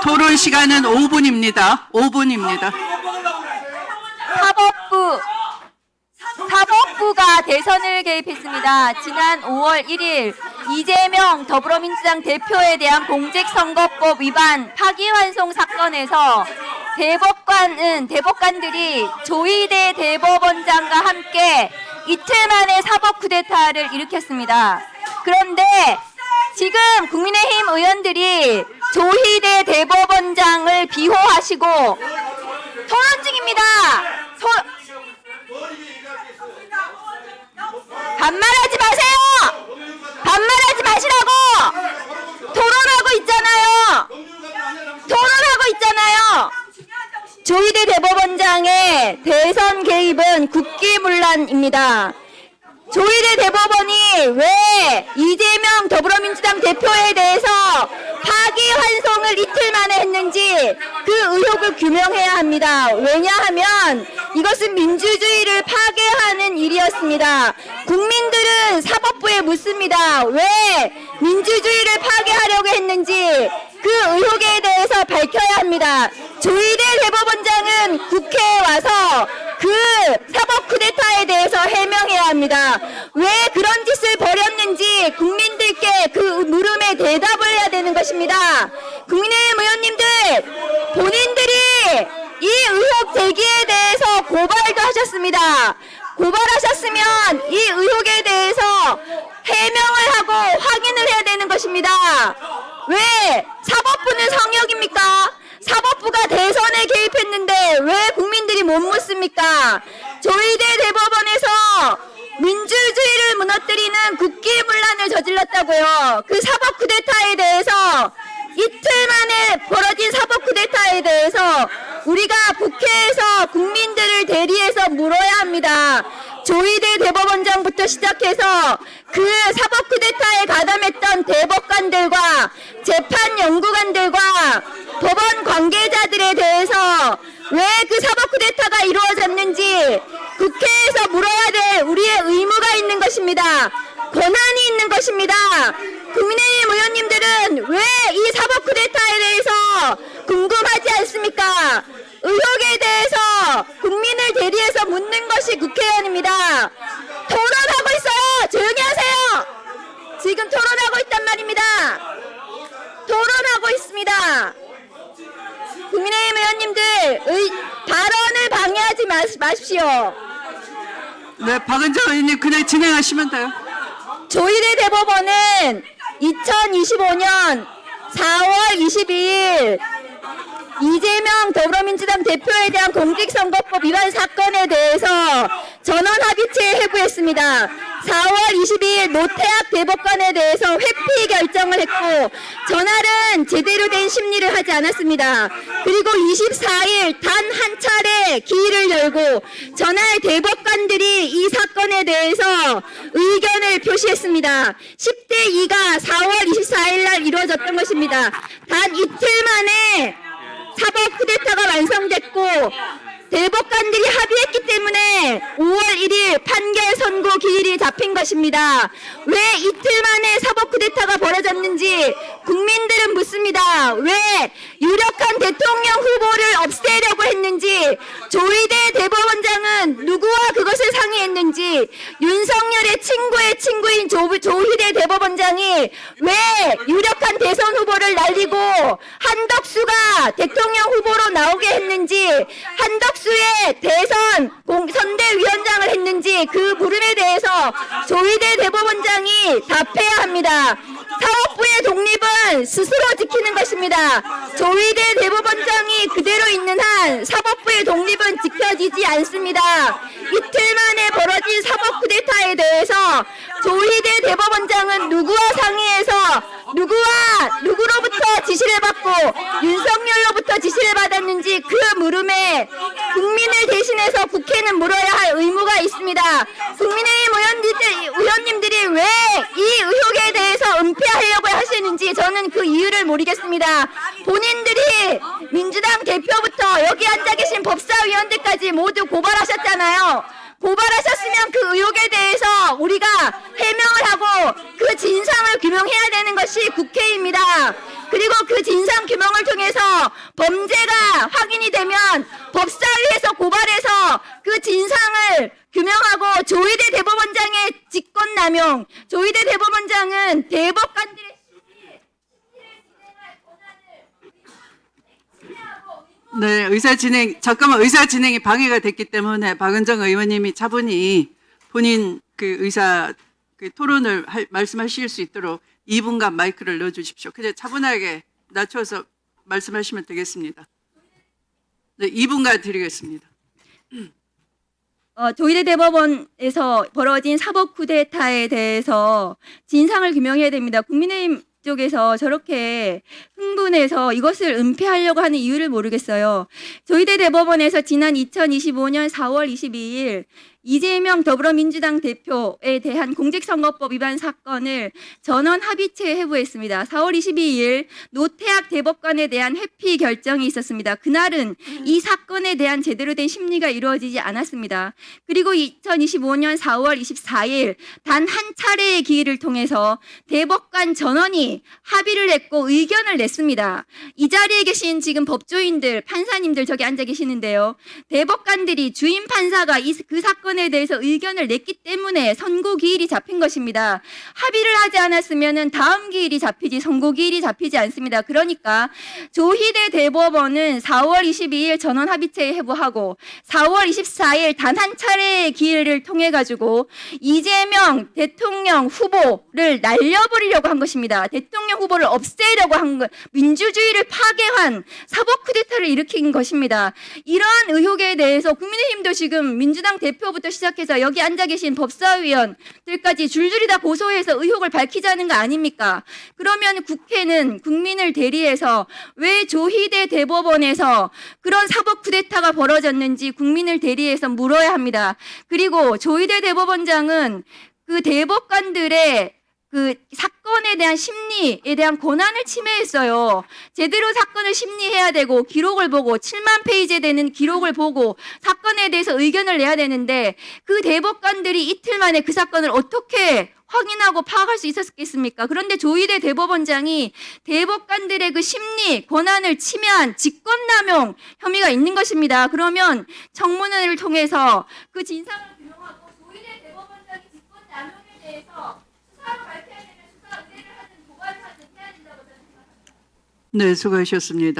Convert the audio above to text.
토론 시간은 5분입니다. 5분입니다. 사법부가 대선을 개입했습니다. 지난 5월 1일 이재명 더불어민주당 대표에 대한 공직선거법 위반 파기환송 사건에서 대법관들이 조희대 대법원장과 함께 이틀 만에 사법 쿠데타를 일으켰습니다. 그런데 지금 국민의힘 의원들이 조희대 대법원장을 비호하시고 토론 중입니다. 반말하지 마세요. 반말하지 마시라고. 토론하고 있잖아요. 조희대 대법원장의 대선 개입은 국기문란입니다. 조희대 대법원이 왜 이재명 더불어민주당 대표에 대해서 파기환송을 이틀 만에 했는지 그 의혹을 규명해야 합니다. 왜냐하면 이것은 민주주의를 파괴하는 일이었습니다. 국민들은 사법부에 묻습니다. 왜 민주주의를 파괴하려고 했는지 그 의혹에 대해서 밝혀야 합니다. 조희대 대법원장은 국회에 와서 그 사법 쿠데타에 대해서 해명해야 합니다. 왜 그런 짓을 벌였는지 국민들께 그 물음에 대답을 해야 되는 것입니다. 국민의힘 의원님들, 본인들이 이 의혹 제기에 대해서 고발도 하셨습니다. 고발하셨으면 이 의혹에 대해서 해명을 하고 확인을 해야 되는 것입니다. 왜 사법부는 성역입니까? 사법부가 대선에 개입했는데 왜 국민들이 못 묻습니까? 조희대 대법원에서 민주주의를 무너뜨리는 국기문란을 저질렀다고요. 그 사법 쿠데타에 대해서 이틀 만에 벌어진 사법 쿠데타에 대해서 우리가 국회에서 국민들을 대리해서 물어야 합니다. 조희대 대법원장부터 시작해서 그 사법 쿠데타에 가담했던 대법관들과 재판 연구관들과 법원 관계자들에 대해서 왜 그 사법 쿠데타가 이루어졌는지 국회에서 물어야 될 우리의 의무가 있는 것입니다. 권한이 있는 것입니다. 국민의힘 의원님들은 왜 이 사법 쿠데타에 대해서 궁금하지 않습니까? 의혹에 대해서 국민을 대리해서 묻는 것이 국회의원입니다. 토론하고 있어요. 조용히 하세요. 지금 토론하고 있단 말입니다. 토론하고 있습니다. 국민의힘 의원님들 발언을 방해하지 마십시오. 네, 박은정 의원님 그냥 진행하시면 돼요. 조희대 대법원은 2025년 4월 22일 이재명 더불어민주당 대표에 대한 공직선거법 위반 사건에 대해서 전원합의체에 회부했습니다. 4월 22일 노태학 대법관에 대해서 회피 결정을 했고 전할은 제대로 된 심리를 하지 않았습니다. 그리고 24일 단 한 차례 기일을 열고 전할 대법관들이 이 사건에 대해서 의견을 표시했습니다. 10대 2가 4월 24일 날 이루어졌던 것입니다. 단 이틀 만에 사법 쿠데타가 완성됐고 대법관들이 합의했기 때문에 5월 1일 판결 선고 기일이 잡힌 것입니다. 왜 이틀 만에 사법 쿠데타가 벌어졌는지 국민들은 묻습니다. 왜 유력한 대통령 후보를 없애려고 했는지 조희대 대법원장은 누구와 그것을 상의했는지 윤석열의 친구의 친구인 조희대 대법원장이 왜 유력한 대선 후보를 날리고 한덕수가 대통령 후보로 나오게 했는지 한덕수의 대선 선대위원장을 했는지 그 물음에 대해서 조희대 대법원장이 답해야 합니다. 사법부의 독립은 스스로 지키는 것입니다. 조희대 대법원장이 그대로 있는 한 사법부의 독립은 지켜지지 않습니다. 이틀 만에 벌어진 사법 쿠데타에 대해서 조희대 대법원장은 누구와 상의해서 누구로부터 지시를 받고 윤석열로부터 지시를 받았는지 그 물음에 국민을 대신해서 국회는 물어야 할 의무가 있습니다. 국민의힘 의원님들이 왜 이 의혹에 대해서 은폐하려고 하시는지 저는 그 이유를 모르겠습니다. 본인들이 민주당 대표부터 여기 앉아 계신 법사위원들까지 모두 고발하셨잖아요. 고발하셨으면 그 의혹에 대해서 우리가 해명을 하고 그 진상을 규명해야 되는 것이 국회입니다. 그리고 그 진상 규명을 통해서 범죄가 확인이 되면 법사위에서 고발해서 그 진상을 규명하고 조희대 대법원장의 직권남용, 조희대 대법원장은 대법관들의 네, 의사 진행이 방해가 됐기 때문에 박은정 의원님이 차분히 본인 그 의사 그 토론을 말씀하실 수 있도록 2분간 마이크를 넣어주십시오. 그냥 차분하게 낮춰서 말씀하시면 되겠습니다. 네, 2분간 드리겠습니다. 조희대 대법원에서 벌어진 사법 쿠데타에 대해서 진상을 규명해야 됩니다. 국민의힘 쪽에서 저렇게 흥분해서 이것을 은폐하려고 하는 이유를 모르겠어요. 조희대 대법원에서 지난 2025년 4월 22일 이재명 더불어민주당 대표에 대한 공직선거법 위반 사건을 전원 합의체 회부했습니다. 4월 22일 노태학 대법관에 대한 회피 결정이 있었습니다. 그날은 이 사건에 대한 제대로 된 심리가 이루어지지 않았습니다. 그리고 2025년 4월 24일 단 한 차례의 기회를 통해서 대법관 전원이 합의를 했고 의견을 냈습니다. 이 자리에 계신 지금 법조인들, 판사님들 저기 앉아 계시는데요. 대법관들이 주임 판사가 그 사건에 대해서 의견을 냈기 때문에 선고 기일이 잡힌 것입니다. 합의를 하지 않았으면 다음 기일이 잡히지 선고 기일이 잡히지 않습니다. 그러니까 조희대 대법원은 4월 22일 전원 합의체에 회부하고 4월 24일 단 한 차례의 기회를 통해 가지고 이재명 대통령 후보를 날려버리려고 한 것입니다. 대통령 후보를 없애려고 한 것, 민주주의를 파괴한 사법 쿠데타를 일으킨 것입니다. 이러한 의혹에 대해서 국민의힘도 지금 민주당 대표부터 시작해서 여기 앉아 계신 법사위원들까지 줄줄이 다 고소해서 의혹을 밝히자는 거 아닙니까? 그러면 국회는 국민을 대리해서 왜 조희대 대법원에서 그런 사법 쿠데타가 벌어졌는지 국민을 대리해서 물어야 합니다. 그리고 조희대 대법원장은 그 대법관들의 그 사건에 대한 심리에 대한 권한을 침해했어요. 제대로 사건을 심리해야 되고 기록을 보고 7만 페이지에 되는 기록을 보고 사건에 대해서 의견을 내야 되는데 그 대법관들이 이틀 만에 그 사건을 어떻게 확인하고 파악할 수 있었겠습니까? 그런데 조희대 대법원장이 대법관들의 그 심리 권한을 침해한 직권남용 혐의가 있는 것입니다. 그러면 청문회를 통해서 그 진상을 규명하고 조희대 대법원장이 직권남용에 대해서 수사로 밝혀야 되면 수사 의뢰를 하든 고발을 하든 해야 된다고 저는 생각합니다. 네, 수고하셨습니다.